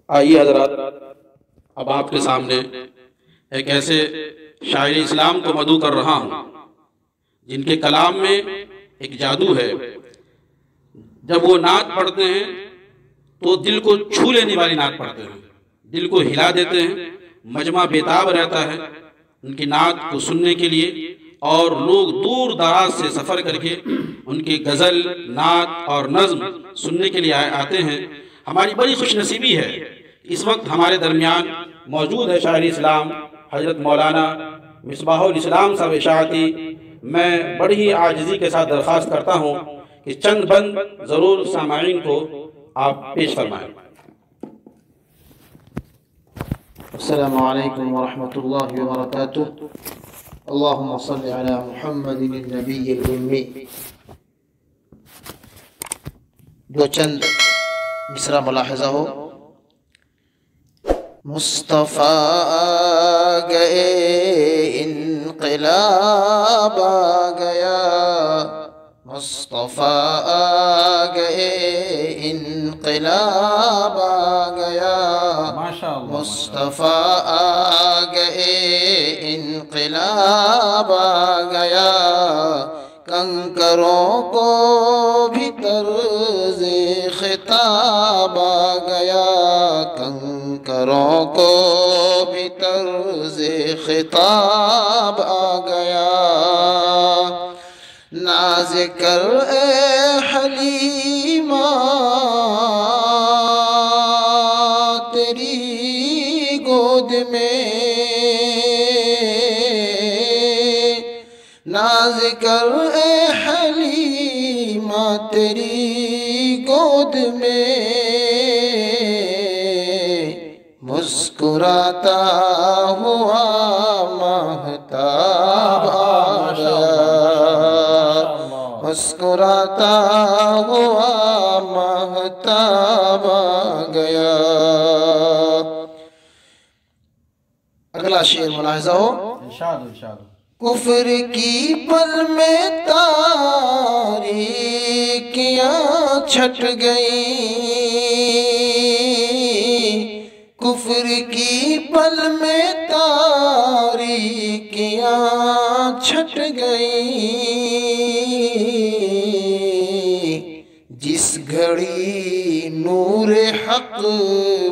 آئیے حضرات، اب آپ کے سامنے ایک ایسے شاعر اسلام کو مدعو کر رہا ہوں جن کے کلام میں ایک جادو ہے۔ جب وہ نعت پڑھتے ہیں تو دل کو چھو لینے والی نعت پڑھتے ہیں، دل کو ہلا دیتے ہیں، مجمع بیتاب رہتا ہے ان کی نعت کو سننے کے لیے، اور لوگ دور دراز سے سفر کر کے ان کی غزل، نعت اور نظم سننے کے لیے آتے ہیں۔ ہماری بڑی خوش نصیبی ہے، اس وقت ہمارے درمیان موجود ہے شاعر اسلام حضرت مولانا مصباح الاسلام صاحب اشاعتی۔ میں بڑی ہی عاجزی کے ساتھ درخواست کرتا ہوں کہ چند بند ضرور سامعین کو آپ پیش فرمائیں۔ السلام علیکم ورحمۃ اللہ وبرکاتہ۔ اللہم صل علی محمد النبی الامی۔ دو چند مصرع ملاحظہ ہو۔ مصطفیٰ آ گئے، انقلاب آ گیا، مصطفیٰ آ گئے، انقلاب آ گیا، مصطفیٰ آ گئے، انقلاب آ گیا، کنکروں کو بھی طرز خطاب آ گیا، کنکروں کو بھی طرز خطاب آ گیا، ناز کر اے حلیمہ تیری گود میں، ناز کر اے حلیمہ تیری گود میں، مسکراتا ہوا ماہتاب آ گیا، مسکراتا ہوا ماہتاب آ گیا۔ اگلا شعر ملاحظہ ہو۔ کفر کی پل میں تاریکیاں چھٹ گئیں، کفر کی پل میں تاریکیاں چھٹ گئیں، جس گھڑی نور حق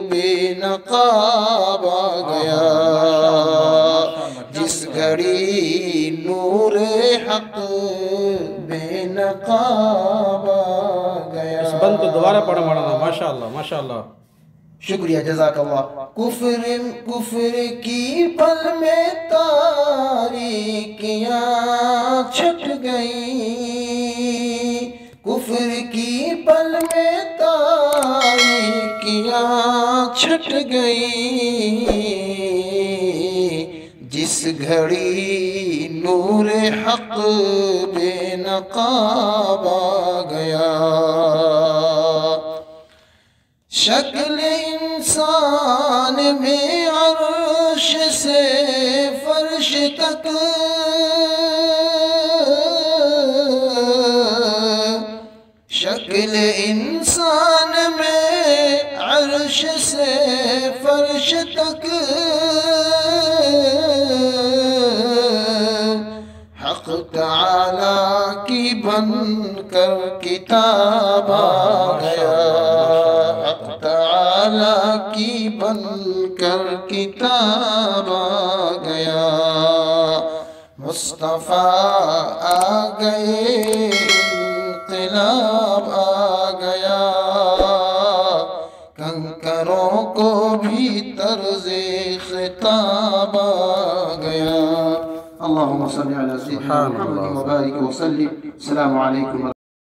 بے نقاب آ گیا، جس گھڑی نور حق بے نقاب آ گیا۔ اس بند کو دوبارہ پڑھا مولانا، ماشاءاللہ ماشاءاللہ، شکریہ، جزاک اللہ۔ کفر کی پل میں تاریکیاں چھٹ گئیں، کفر کی پل میں تاریکیاں چھٹ گئیں، جس گھڑی نور حق بے نقاب آ گیا، شکل انسان میں عرش سے فرش تک، شکل انسان میں عرش سے فرش تک، حق تعالی کی بن کر کتاب آ گیا، حق تعالی کی بن کر کتاب آ گیا، مصطفیٰ آ گئے، انقلاب آ گیا، کنکروں کو بھی طرز خطاب آ گیا۔ اللہم صلی علی سیدنا محمد وبارک وسلم۔ السلام علیکم۔